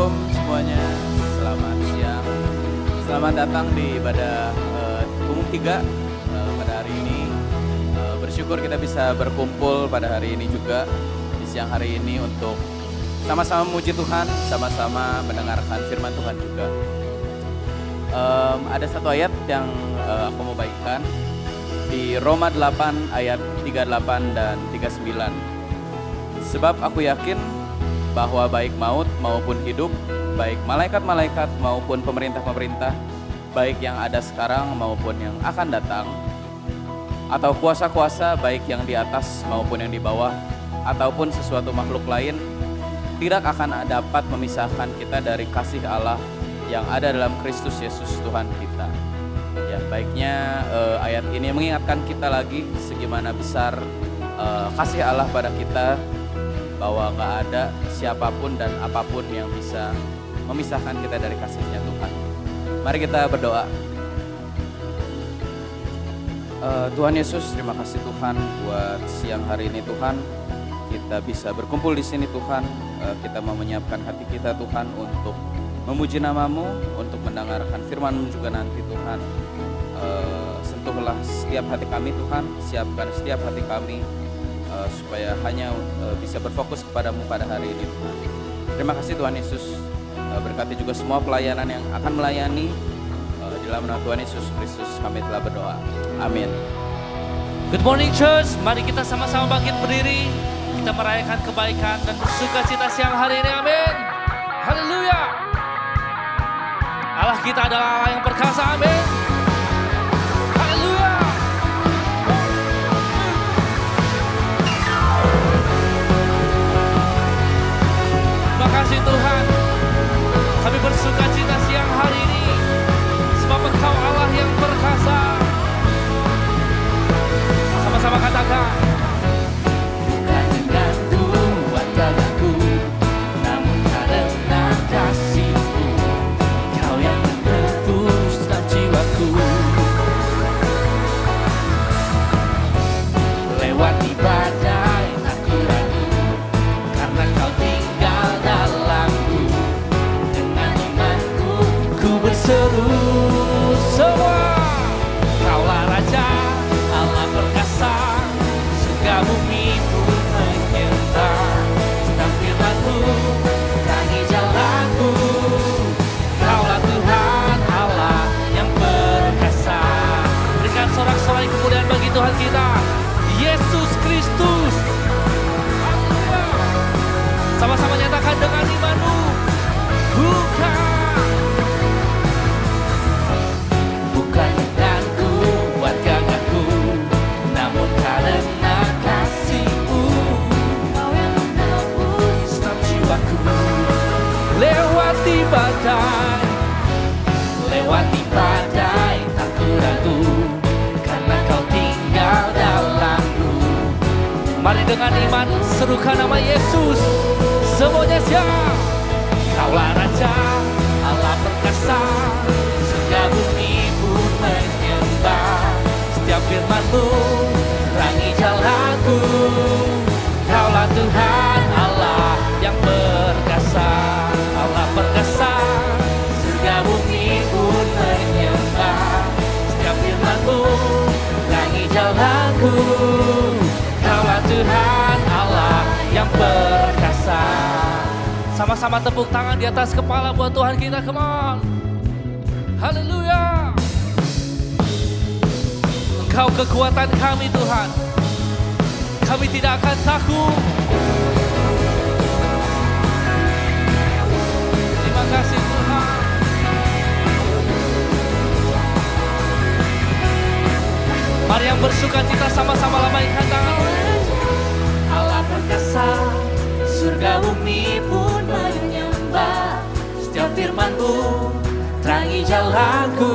Shalom semuanya, selamat siang. Selamat datang di ibadah umum 3 pada hari ini. Bersyukur kita bisa berkumpul pada hari ini juga, di siang hari ini untuk sama-sama memuji Tuhan, sama-sama mendengarkan firman Tuhan juga. Ada satu ayat yang aku mau bagikan di Roma 8 ayat 38 dan 39. Sebab aku yakin bahwa baik maut maupun hidup, baik malaikat-malaikat maupun pemerintah-pemerintah, baik yang ada sekarang maupun yang akan datang, atau kuasa-kuasa baik yang di atas maupun yang di bawah, ataupun sesuatu makhluk lain, tidak akan dapat memisahkan kita dari kasih Allah yang ada dalam Kristus Yesus Tuhan kita. Ya, baiknya ayat ini mengingatkan kita lagi segimana besar kasih Allah pada kita, bahwa gak ada siapapun dan apapun yang bisa memisahkan kita dari kasih-Nya Tuhan. Mari kita berdoa. Tuhan Yesus, terima kasih Tuhan buat siang hari ini Tuhan. Kita bisa berkumpul di sini Tuhan. Kita mau menyiapkan hati kita Tuhan untuk memuji nama-Mu, untuk mendengarkan firman-Mu juga nanti Tuhan. Sentuhlah setiap hati kami Tuhan, siapkan setiap hati kami supaya hanya bisa berfokus kepadamu pada hari ini Tuhan. Terima kasih Tuhan Yesus. Berkati juga semua pelayanan yang akan melayani. Di dalam nama Tuhan Yesus Kristus kami telah berdoa. Amin. Good morning church, mari kita sama-sama bangkit berdiri. Kita merayakan kebaikan dan bersuka cita siang hari ini. Amin. Haleluya. Allah kita adalah Allah yang perkasa. Amin. Haleluya. Terima kasih Tuhan. Kami bersuka cita siang hari ini sebab Engkau Allah yang perkasa. Sama-sama katakan. Bukan dengan kuat gagahku, namun karena kasih-Mu, Kau yang menebus dalam jiwaku. Lewati badai aku ragu, karena Kau tinggal dalamku. Dengan imanku ku berseru semua, Kaulah Raja Allah perkasa, surga bumi pun menyembah. Setiap firman-Mu terangi jalanku, Kaulah Tuhan Allah yang perkasa. Berikan sorak-sorai kemuliaan bagi Tuhan kita, Yesus Kristus. Haleluya. Sama-sama nyatakan dengan iman-Mu. Bukan dengan kuat gagahku, namun karena kasih-Mu, Kau yang menebus dalam jiwaku. Lewati badai tak ku ragu, karena Kau tinggal dalamku. Mari dengan iman serukan nama Yesus. Semuanya siap. Kaulah Raja Allah perkasa, surga bumi pun menyembah. Setiap firman-Mu terangi jalanku, Kaulah Tuhan Allah yang perkasa. Allah perkasa, surga bumi pun menyembah. Setiap firman-Mu terangi jalanku, Kaulah Tuhan Allah yang perkasa. Sama-sama tepuk tangan di atas kepala buat Tuhan kita, come on. Haleluya. Engkau kekuatan kami Tuhan. Kami tidak akan takut. Terima kasih Tuhan. Mari yang bersuka cita sama-sama lambaikan tangan. Allah perkasa, surga bumi pun menyembah. Setiap firman-Mu terangi jalanku,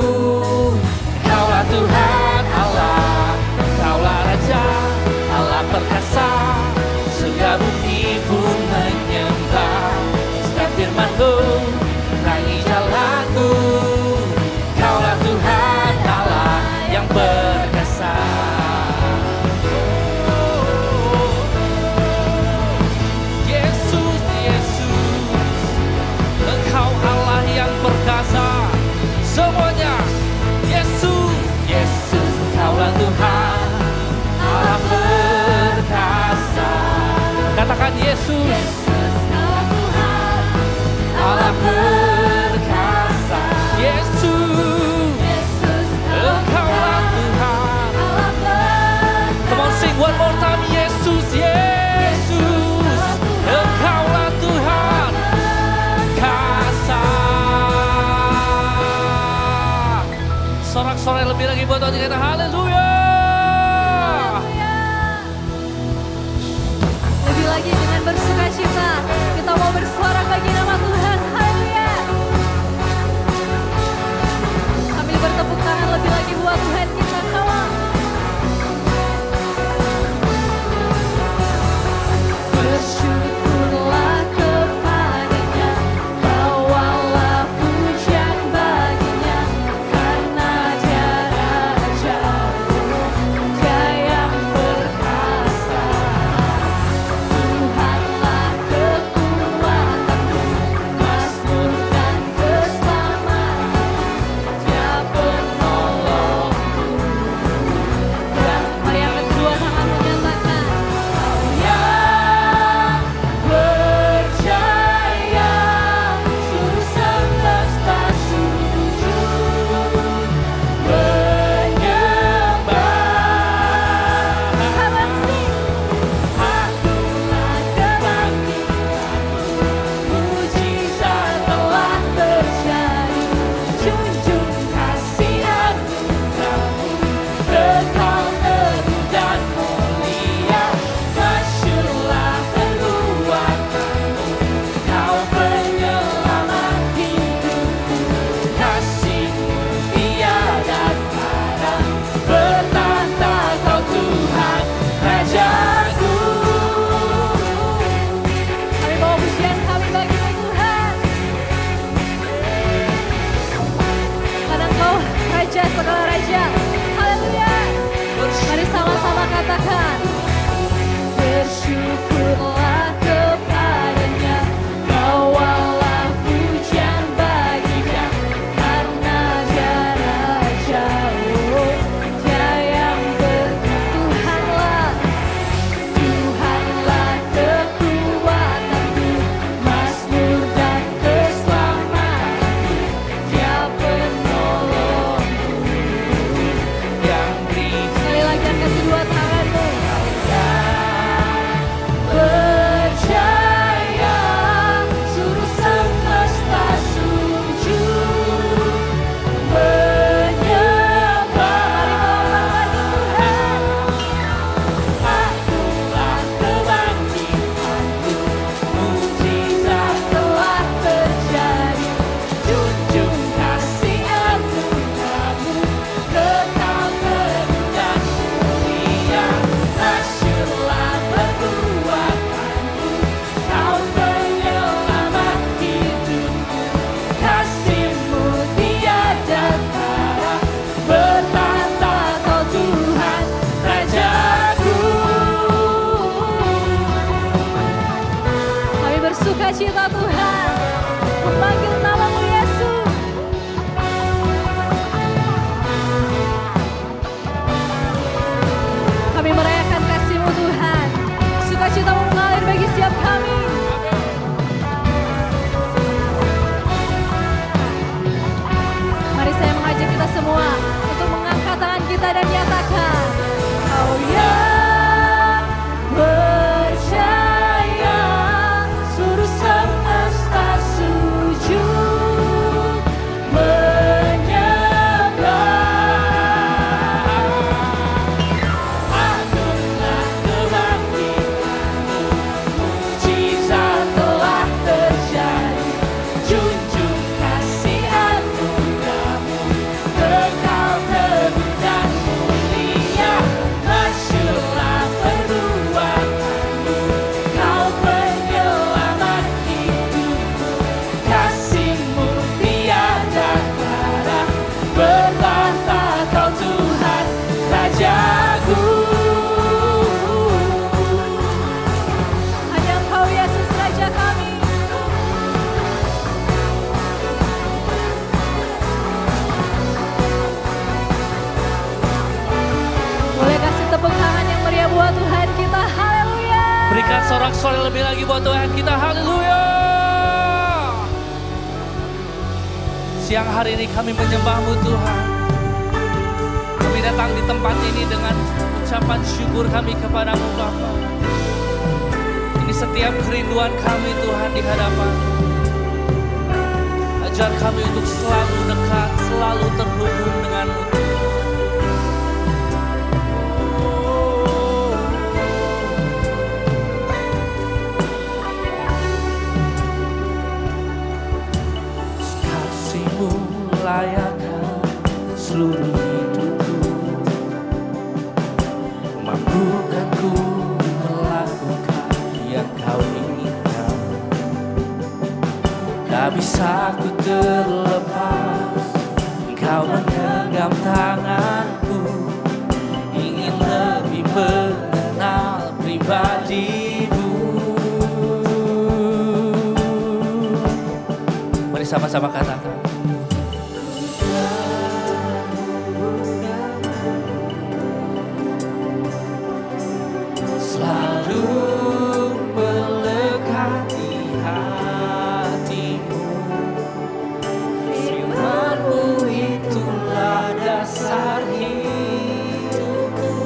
Kaulah Tuhan Allah, Kaulah Raja Allah perkasa, surga bumi pun menyembah. Setiap firman-Mu terangi jalanku, Kaulah Tuhan Allah yang perkasa. Yesus, Yesus, yang lebih lagi buat Tuhan kita. Haleluya. Lebih lagi dengan bersuka cita, kita mau bersorak bagi nama Tuhan. Haleluya. Sambil bertepuk tangan lebih lagi buat Tuhan kita. Kawal. Bersyukurlah kepadanya, bawalah pujian baginya, karena jarak jauh Dia yang perkasa. Tuhanlah kekuatanku, mazmur dan keselamatan, Dia penolongku. Dan mari angkat kedua tangan menyatakan, Kau yang percaya, seluruh semesta sujud menyembah. Come on, sing. Akulah kebangkitanmu, mujizat telah terjadi, junjung kasih anugerahmu, kekal teguh dan mulia. Masyurlah kekuatanmu, Kau penyelamat hidupku, kasih-Mu tiada tara, bertahta Kau Tuhan Rajaku. Kami bawa pujian kami bagi-Mu Tuhan, karena Engkau Raja segala raja. Haleluya. Mari sama-sama katakan, bersyukurlah kepadanya, bawalah pujian baginya, karena jarak jauh Dia yang Tuhanlah kekuatanku, mazmur dan keselamatanku, Dia penolongku. Sekali lagi angkat kedua tanganmu. Percaya, seluruh semesta sujud menyembah. Akulah kebangkitanmu, mujizat telah terjadi, junjung kasih anugerahmu, kekal teguh dan mulia. Masyurlah kekuatanmu, Kau penyelamat hidupku, kasih-Mu tiada tara, bertahta Kau Tuhan Rajaku. Kami bersuka cita Tuhan, memanggil nama-Mu Yesus. Kami merayakan kasih-Mu Tuhan, sukacita-Mu mengalir bagi setiap kami. Mari saya mengajak kita semua untuk mengangkat tangan kita dan nyatakan, Kau yang percaya, seluruh semesta sujud menyembah. Akulah kebangkitanmu, mujizat telah terjadi, junjung kasih anugerahmu, kekal teguh dan mulia. Masyurlah perbuatanmu, Kau penyelamat hidupku, kasih-Mu tiada tara, bertahta Kau Tuhan Rajaku. Hanya Engkau Yesus Raja kami. Boleh kasih tepuk tangan yang meriah buat Tuhan kita. Haleluya. Berikan sorak-sorai lebih lagi buat Tuhan kita. Haleluya. Siang hari ini kami menyembah-Mu Tuhan. Kami datang di tempat ini dengan ucapan syukur kami kepadamu Bapa. Ini setiap kerinduan kami Tuhan di hadapan. Ajar kami untuk selalu dekat, selalu terhubung dengan-Mu Tuhan. melayakkan seluruh hidupku. Mampukan ku melakukan yang kau inginkan. Tak bisa ku terlepas, kau menggenggam tanganku. Ingin lebih mengenal pribadimu. Mari sama-sama katakan. Selalu melekat di hatimu. Firman-Mu itulah dasar hidupku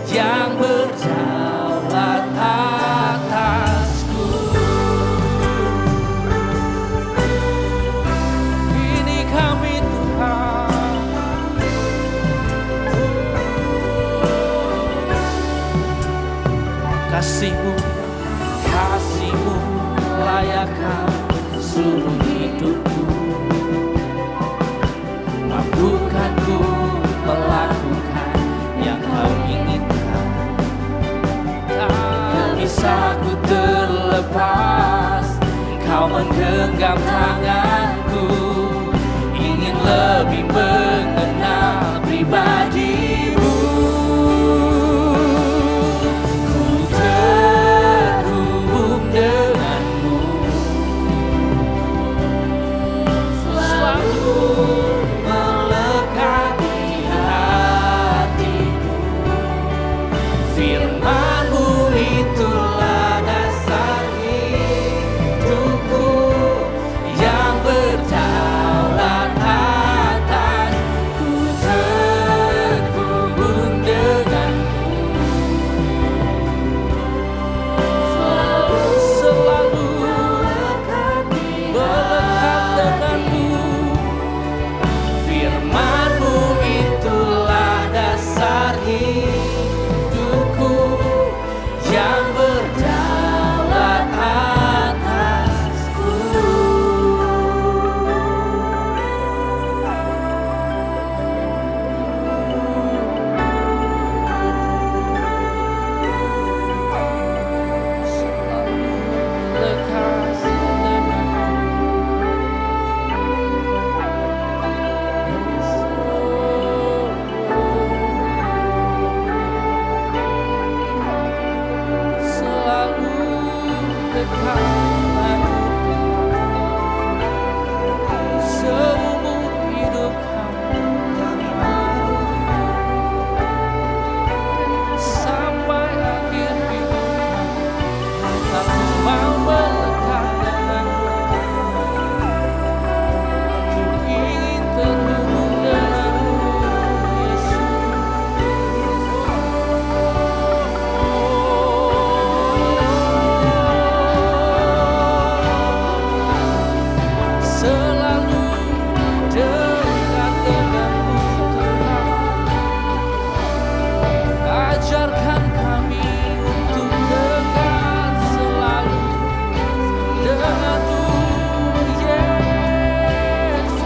yang berdaulat atasku. Ini kami Tuhan, kasih-Mu, kasih-Mu layakkan seluruh hidupku. Mampukan ku melakukan yang kau inginkan. Tak bisa ku terlepas, kau menggenggam tanganku. Ingin lebih mengenal pribadimu. Ku terhubung denganmu, selalu melekat di hatimu. Firman-Mu itulah dasar hidupku yang berdaulat atas. Ku terhubung denganmu, selalu melekat denganmu. Firman-Mu itulah dasar hidupku yang berdaulat atasku. Selalu lekas selalu dekat seumur hidup kami sampai akhir hidup. Aku mau melekat denganmu, aku ingin terhubung denganmu, selalu dekat denganmu Tuhan. Ajarkan kami untuk dekat selalu denganmu, Yesus.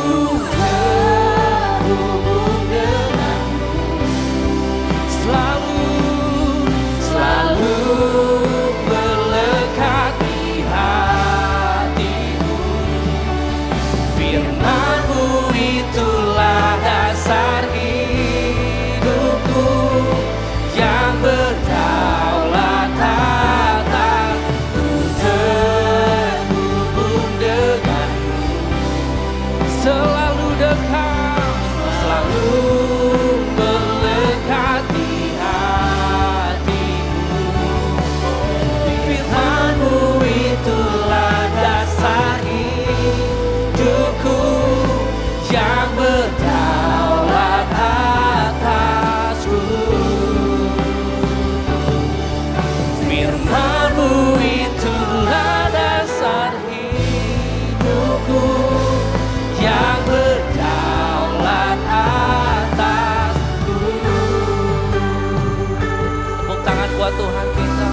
Ku terhubung denganmu, selalu melekat di hatimu. Firman-Mu itulah dasar hidupku yang berdaulat atas. Ku terhubung denganmu, selalu dekat, selalu melekat di hatimu. Firman-Mu itulah dasar hidupku yang berdaulat atasku. Firman-Mu itulah dasar hidupku yang berdaulat atasku. Tepuk tangan buat Tuhan kita.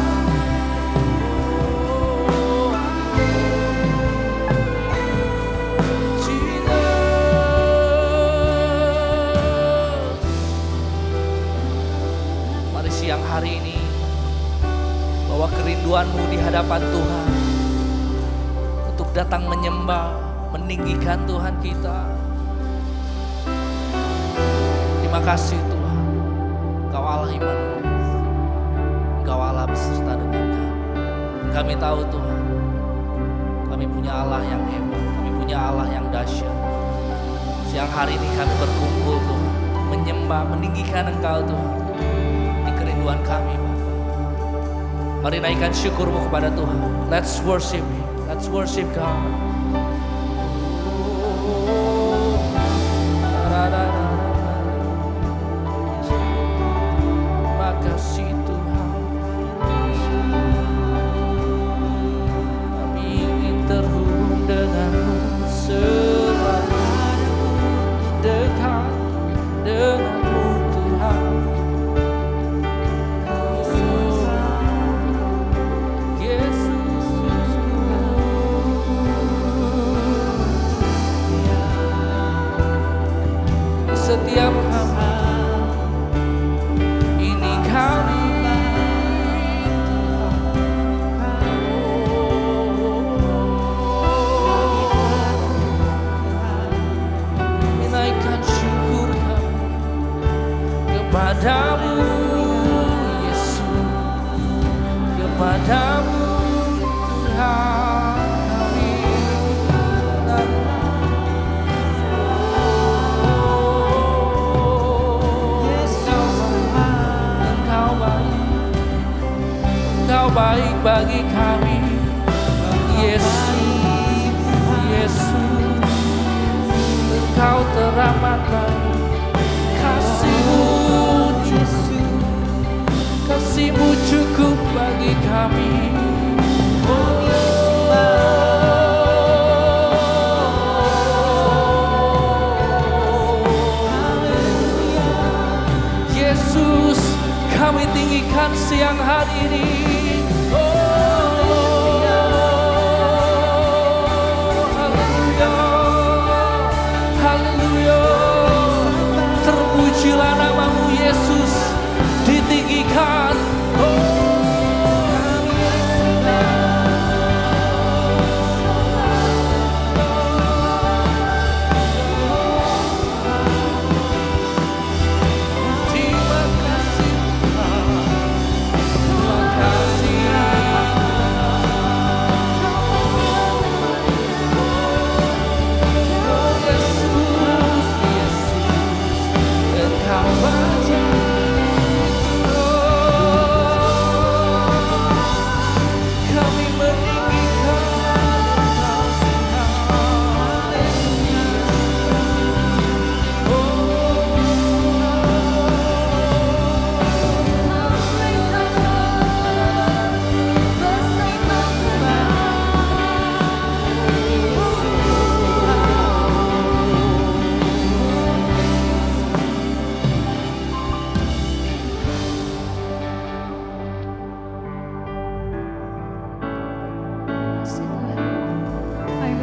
Bahwa kerinduanmu di hadapan Tuhan untuk datang menyembah, meninggikan Tuhan kita. Terima kasih Tuhan, Engkau Allah Immanuel, Engkau Allah beserta dengan kami. Kami tahu Tuhan, kami punya Allah yang hebat, kami punya Allah yang dahsyat. Siang hari ini kami berkumpul Tuhan, menyembah, meninggikan Engkau Tuhan, di kerinduan kami Bapa. Mari naikkan syukurmu kepada Tuhan. Let's worship Him, let's worship God. Makasih Tuhan, kami ingin terhubung denganmu, selalu dekat denganmu Tuhan. Setiap kami ini kami menaikkan syukur kami kepadamu Yesus, kepadamu Tuhan kami. Engkau baik bagi kami, Yesus, Yesus. Engkau teramat baik, kasih-Mu Yesus, kasih-Mu cukup bagi kami. Yesus, kami tinggikan siang hari ini. Terpujilah namamu Yesus, ditinggikan. Terima kasih Tuhan, terima kasih.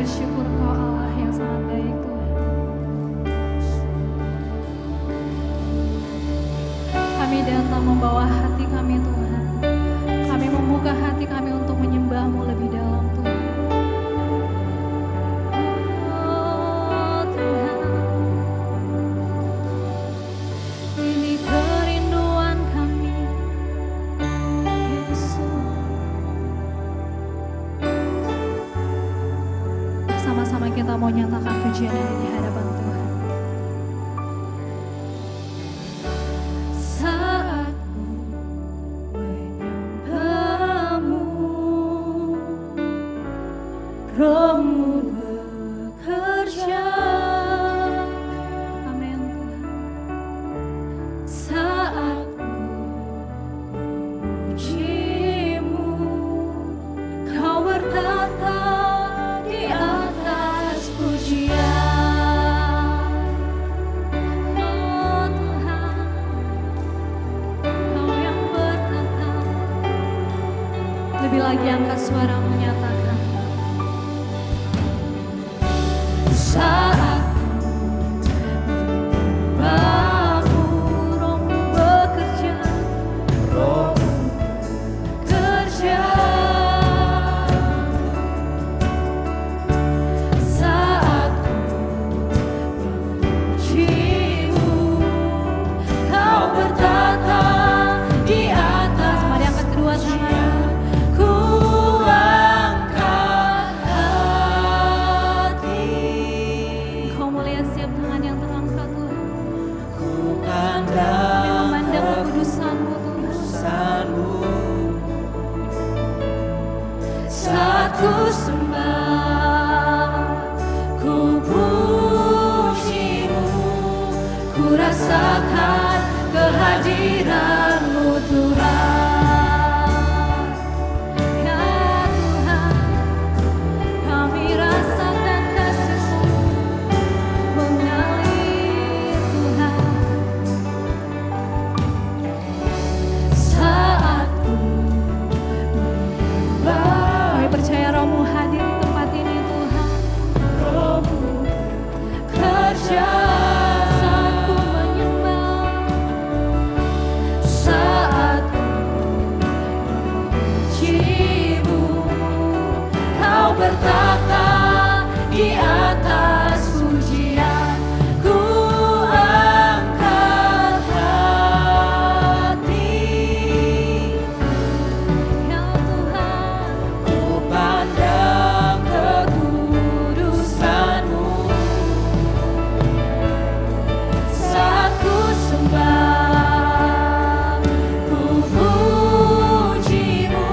Bersyukur Engkau Allah yang sangat baik Tuhan. Kami datang membawa hati kami Tuhan. Kami membuka hati kami untuk menyembah-Mu lebih dalam Tuhan. Oh Tuhan, ini kerinduan kami Yesus. Sama-sama kita mau nyatakan pujian ini di hadapan Tuhan. Saat ku menyembah-Mu, Roh-Mu bekerja. Amin Tuhan. Saat ku memuji-Mu, Kau bertata di atas pujian. Oh Tuhan, Kau yang bertata. Lebih lagi angkat suara menyatakan, saat Roh-Mu bekerja, Roh-Mu bekerja. sembah, ku pujimu, ku rasakan kehadiran-Mu Tuhan. Ya Tuhan, kami rasakan kasih-Mu mengalir Tuhan. Saat ku menyembah, kami percaya Roh-Mu hadir di tempat ini Tuhan. Roh-Mu bekerja saat ku menyembah, saat ku memuji-Mu, Kau bertata di atas pujian. Ku angkat hati, ya Tuhan, ku pandang kekudusan-Mu. Saat ku sembah, ku puji-Mu,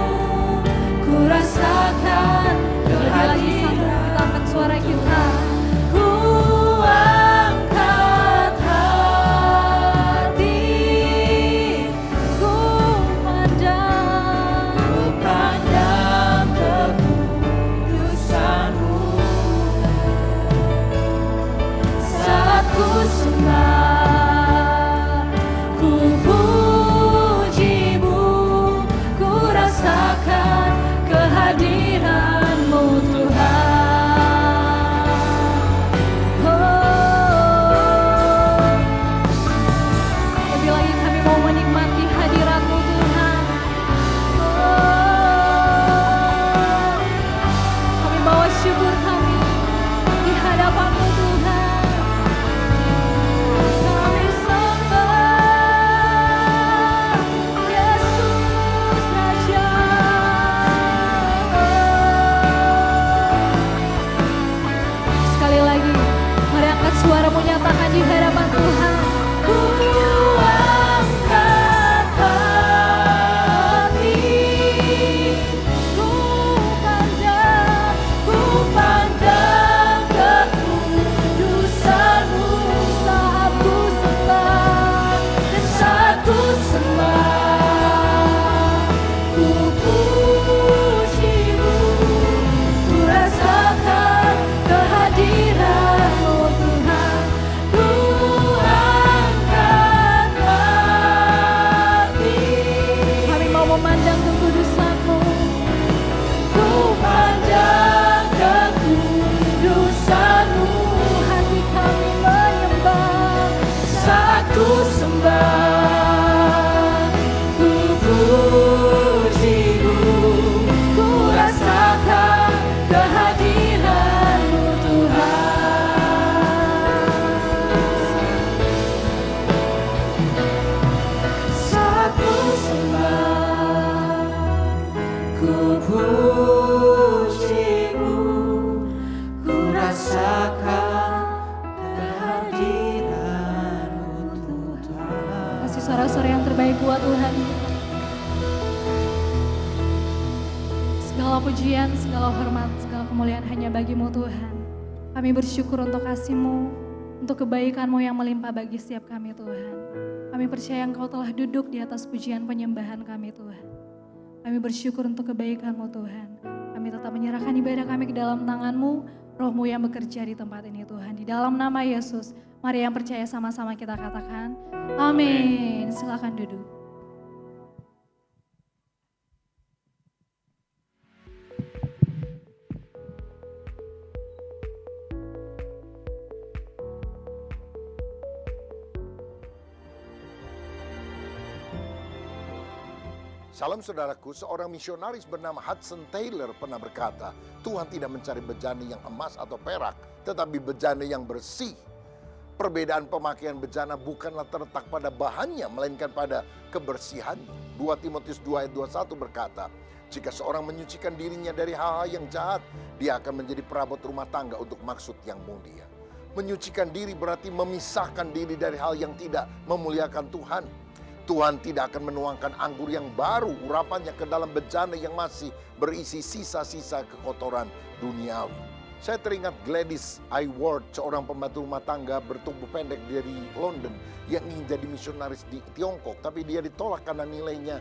ku rasakan kehadiran. Kita angkat suara kita. Ku angkat hati, ku pandang kekudusan-Mu. Saat ku sembah, ku puji-Mu, ku rasakan kehadiran-Mu Tuhan. Lebih lagi kami mau menikmati hadirat-Mu Tuhan. Kami bawa syukur kami di hadapan-Mu Tuhan. Kami sembah Yesus Raja. Sekali lagi, mari angkat suara-Mu, nyatakan di hadapan Tuhan. Ku angkat hati, ku pandang kekudusan-Mu. Saat ku sembah, dan saat ku sembah, ku puji-Mu, ku rasakan kehadiran-Mu Tuhan. Ku angkat hati, kami mau memandang kekudusan-Mu. Ku pandang kekudusan-Mu, hati kami menyembah. Saat ku sembah, ku puji-Mu, ku rasakan kehadiran-Mu Tuhan. Saat ku sembah, ku puji-Mu, ku rasakan kehadiran-Mu Tuhan. Kasih suara-suara yang terbaik buat Tuhan. Segala pujian, segala hormat, segala kemuliaan hanya bagi-Mu Tuhan. Kami bersyukur untuk kasih-Mu, untuk kebaikan-Mu yang melimpah bagi setiap kami Tuhan. Kami percaya Engkau telah duduk di atas pujian penyembahan kami Tuhan. Kami bersyukur untuk kebaikan-Mu Tuhan. Kami tetap menyerahkan ibadah kami ke dalam tangan-Mu, Roh-Mu yang bekerja di tempat ini Tuhan. Di dalam nama Yesus, mari yang percaya sama-sama kita katakan, amin. Silakan duduk. Salam saudaraku, seorang misionaris bernama Hudson Taylor pernah berkata, Tuhan tidak mencari bejana yang emas atau perak, tetapi bejana yang bersih. Perbedaan pemakaian bejana bukanlah terletak pada bahannya, melainkan pada kebersihannya. 2 Timotius 2 ayat 21 berkata, jika seorang menyucikan dirinya dari hal-hal yang jahat, dia akan menjadi perabot rumah tangga untuk maksud yang mulia. Menyucikan diri berarti memisahkan diri dari hal yang tidak memuliakan Tuhan. Tuhan tidak akan menuangkan anggur yang baru, urapannya ke dalam bejana yang masih berisi sisa-sisa kekotoran duniawi. Saya teringat Gladys Aylward, seorang pembantu rumah tangga bertubuh pendek dari London yang ingin jadi misionaris di Tiongkok, tapi dia ditolak karena nilainya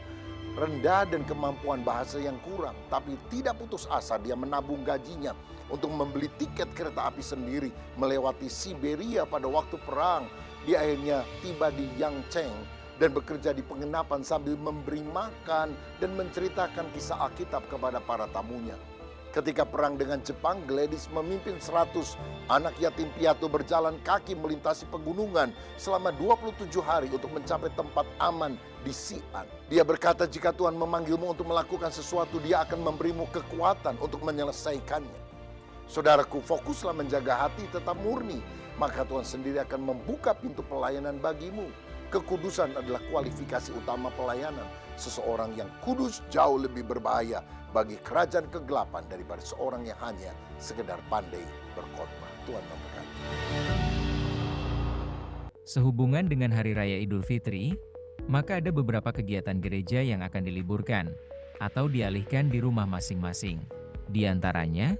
rendah dan kemampuan bahasa yang kurang. Tapi tidak putus asa, dia menabung gajinya untuk membeli tiket kereta api sendiri melewati Siberia pada waktu perang. Dia akhirnya tiba di Yangcheng dan bekerja di penginapan sambil memberi makan dan menceritakan kisah Alkitab kepada para tamunya. Ketika perang dengan Jepang, Gladys memimpin 100 anak yatim piatu berjalan kaki melintasi pegunungan selama 27 hari untuk mencapai tempat aman di Xi'an. Dia berkata, jika Tuhan memanggilmu untuk melakukan sesuatu, Dia akan memberimu kekuatan untuk menyelesaikannya. Saudaraku, fokuslah menjaga hati tetap murni, maka Tuhan sendiri akan membuka pintu pelayanan bagimu. Kekudusan adalah kualifikasi utama pelayanan. Seseorang yang kudus jauh lebih berbahaya bagi kerajaan kegelapan daripada seorang yang hanya sekedar pandai berkhotbah. Tuhan memberkati. Sehubungan dengan Hari Raya Idul Fitri, maka ada beberapa kegiatan gereja yang akan diliburkan atau dialihkan di rumah masing-masing. Di antaranya,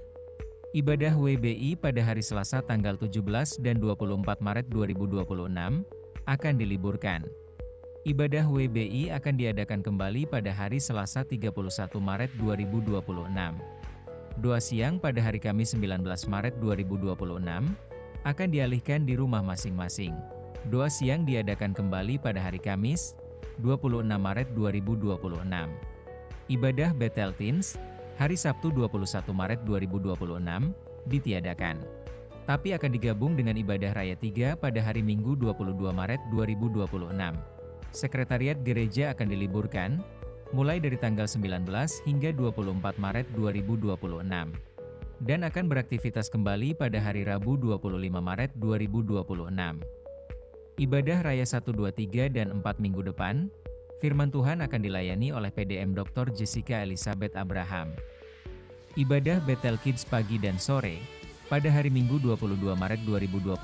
ibadah WBI pada hari Selasa tanggal 17 dan 24 Maret 2026 akan diliburkan. Ibadah WBI akan diadakan kembali pada hari Selasa 31 Maret 2026. Doa siang pada hari Kamis 19 Maret 2026 akan dialihkan di rumah masing-masing. Doa siang diadakan kembali pada hari Kamis 26 Maret 2026. Ibadah Bethel Teens hari Sabtu 21 Maret 2026 ditiadakan, tapi akan digabung dengan ibadah Raya 3 pada hari Minggu 22 Maret 2026. Sekretariat gereja akan diliburkan, mulai dari tanggal 19 hingga 24 Maret 2026. Dan akan beraktivitas kembali pada hari Rabu 25 Maret 2026. Ibadah Raya 1, 2, 3 dan 4 minggu depan, firman Tuhan akan dilayani oleh PDM Dr. Jessica Elizabeth Abraham. Ibadah Bethel Kids pagi dan sore, pada hari Minggu 22 Maret 2026,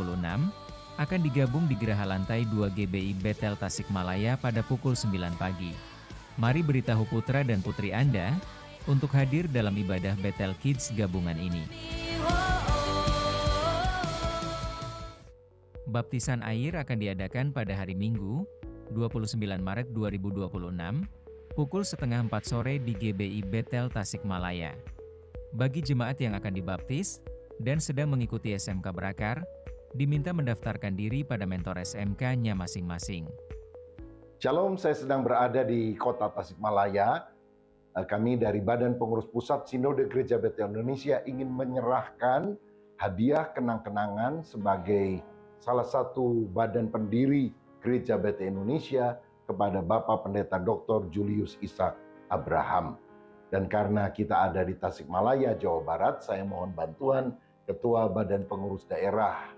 akan digabung di Geraha Lantai 2 GBI Bethel Tasikmalaya pada pukul 9 pagi. Mari beritahu putra dan putri Anda, untuk hadir dalam ibadah Bethel Kids gabungan ini. Baptisan air akan diadakan pada hari Minggu, 29 Maret 2026, pukul setengah 4 sore di GBI Bethel Tasikmalaya. Bagi jemaat yang akan dibaptis dan sedang mengikuti SMK Berakar, diminta mendaftarkan diri pada mentor SMK-nya masing-masing. Shalom, saya sedang berada di kota Tasikmalaya. Kami dari Badan Pengurus Pusat Sinode Gereja Bethel Indonesia ingin menyerahkan hadiah kenang-kenangan sebagai salah satu badan pendiri Gereja Bethel Indonesia kepada Bapak Pendeta Dr. Julius Ishak Abraham. Dan karena kita ada di Tasikmalaya, Jawa Barat, saya mohon bantuan Ketua Badan Pengurus Daerah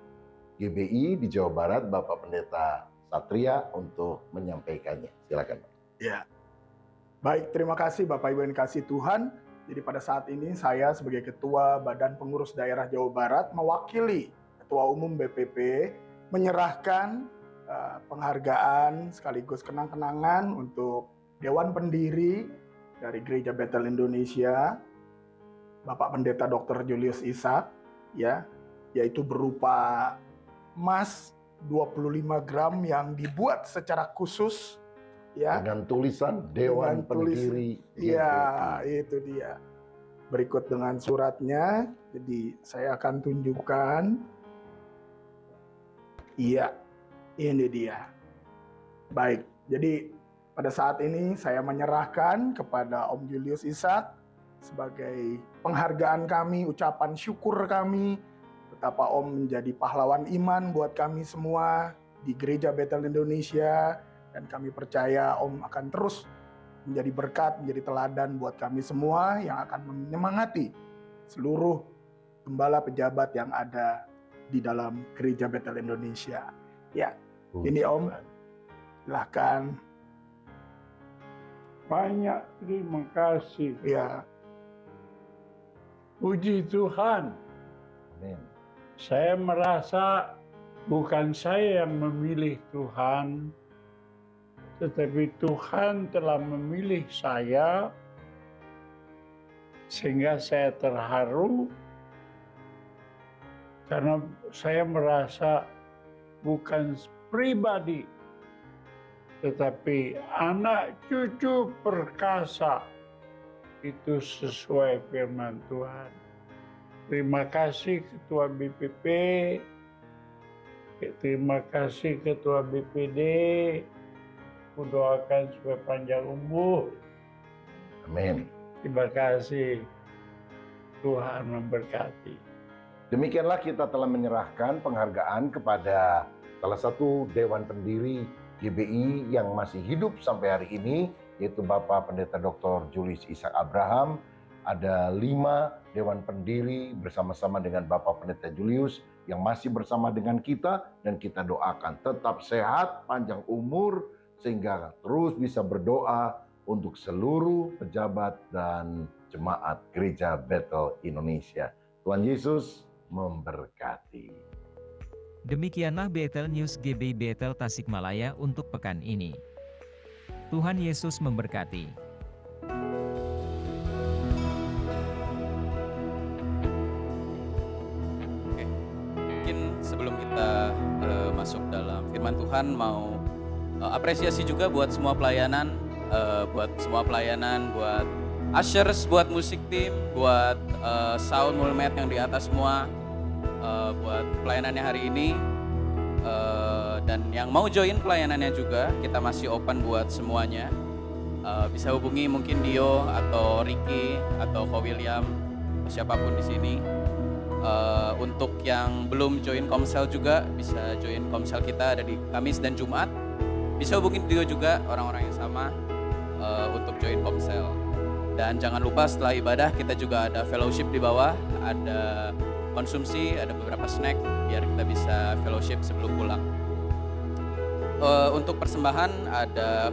GBI di Jawa Barat, Bapak Pendeta Satria, untuk menyampaikannya. Silakan, Pak. Ya, baik, terima kasih Bapak Ibu yang kasih Tuhan. Jadi pada saat ini saya sebagai Ketua Badan Pengurus Daerah Jawa Barat mewakili Ketua Umum BPP menyerahkan penghargaan sekaligus kenang-kenangan untuk Dewan Pendiri dari Gereja Bethel Indonesia, Bapak Pendeta Dr. Julius Ishak, ya, yaitu berupa emas 25 gram yang dibuat secara khusus, ya, Dengan tulisan Dewan Pendiri. Iya, itu dia. Berikut dengan suratnya, jadi saya akan tunjukkan. Iya, ini dia. Baik, jadi pada saat ini saya menyerahkan kepada Om Julius Ishak sebagai penghargaan kami, ucapan syukur kami, betapa Om menjadi pahlawan iman buat kami semua di Gereja Bethel Indonesia, dan kami percaya Om akan terus menjadi berkat, menjadi teladan buat kami semua yang akan menyemangati seluruh gembala pejabat yang ada di dalam Gereja Bethel Indonesia. Ya, ini Om, silahkan. Banyak terima kasih. Ya, Puji Tuhan. Amin. Saya merasa bukan saya yang memilih Tuhan, tetapi Tuhan telah memilih saya sehingga saya terharu karena saya merasa bukan pribadi tetapi anak cucu perkasa itu sesuai firman Tuhan. Terima kasih Ketua BPP, terima kasih Ketua BPD, kudoakan supaya panjang umur. Amin. Terima kasih, Tuhan memberkati. Demikianlah kita telah menyerahkan penghargaan kepada salah satu Dewan Pendiri GBI yang masih hidup sampai hari ini, yaitu Bapak Pendeta Dr. Julius Ishak Abraham. Ada 5 Dewan Pendiri bersama-sama dengan Bapak Pendeta Julius yang masih bersama dengan kita, dan kita doakan tetap sehat, panjang umur, sehingga terus bisa berdoa untuk seluruh pejabat dan jemaat Gereja Bethel Indonesia. Tuhan Yesus memberkati. Demikianlah Bethel News GBI Bethel Tasikmalaya untuk pekan ini. Tuhan Yesus memberkati. Mungkin sebelum kita masuk dalam firman Tuhan, mau apresiasi juga buat semua pelayanan, buat ushers, buat musik tim, buat sound mulmet yang di atas semua, buat pelayanannya hari ini, dan yang mau join pelayanannya juga, kita masih open buat semuanya. Bisa hubungi mungkin Dio atau Ricky atau Ko William atau siapapun di sini. Untuk yang belum join Komsel juga bisa join Komsel kita, ada di Kamis dan Jumat. Bisa hubungin Dio juga, orang-orang yang sama, untuk join Komsel. Dan jangan lupa setelah ibadah kita juga ada fellowship di bawah, ada konsumsi, ada beberapa snack biar kita bisa fellowship sebelum pulang. Untuk persembahan ada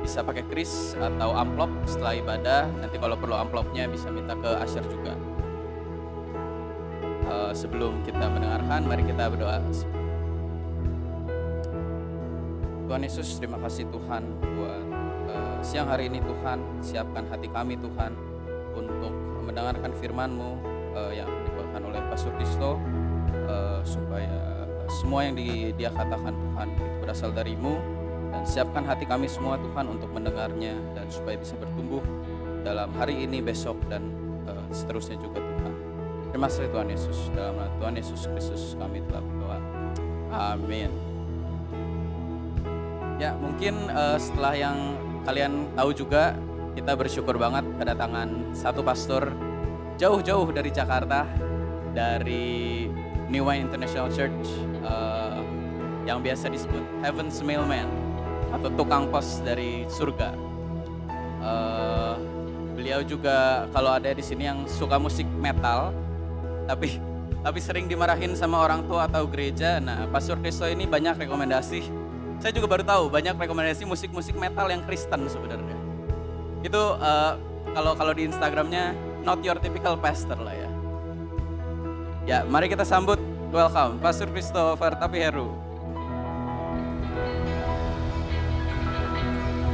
bisa pakai kris atau amplop setelah ibadah. Nanti kalau perlu amplopnya bisa minta ke usher juga. Sebelum kita mendengarkan, mari kita berdoa. Tuhan Yesus, terima kasih Tuhan buat siang hari ini Tuhan. Siapkan hati kami Tuhan untuk mendengarkan firman-Mu yang dibawakan oleh Pastor Kristo, supaya semua yang dia katakan Tuhan itu berasal dari-Mu, dan siapkan hati kami semua Tuhan untuk mendengarnya dan supaya bisa bertumbuh dalam hari ini, besok, dan seterusnya juga Tuhan. Terima kasih Tuhan Yesus, dalam nama Tuhan Yesus Kristus kami telah berdoa. Amin. Ya, mungkin setelah yang kalian tahu juga, kita bersyukur banget kedatangan satu pastor jauh-jauh dari Jakarta, dari New Wine International Church, yang biasa disebut Heaven's Mailman atau tukang pos dari surga. Beliau juga kalau ada di sini yang suka musik metal, tapi sering dimarahin sama orang tua atau gereja. Nah, Pastor Kristo ini banyak rekomendasi. Saya juga baru tahu banyak rekomendasi musik-musik metal yang Kristen sebenarnya. Itu kalau di Instagramnya not your typical pastor lah ya. Ya, mari kita sambut, welcome Pastor Christopher Tapiheru.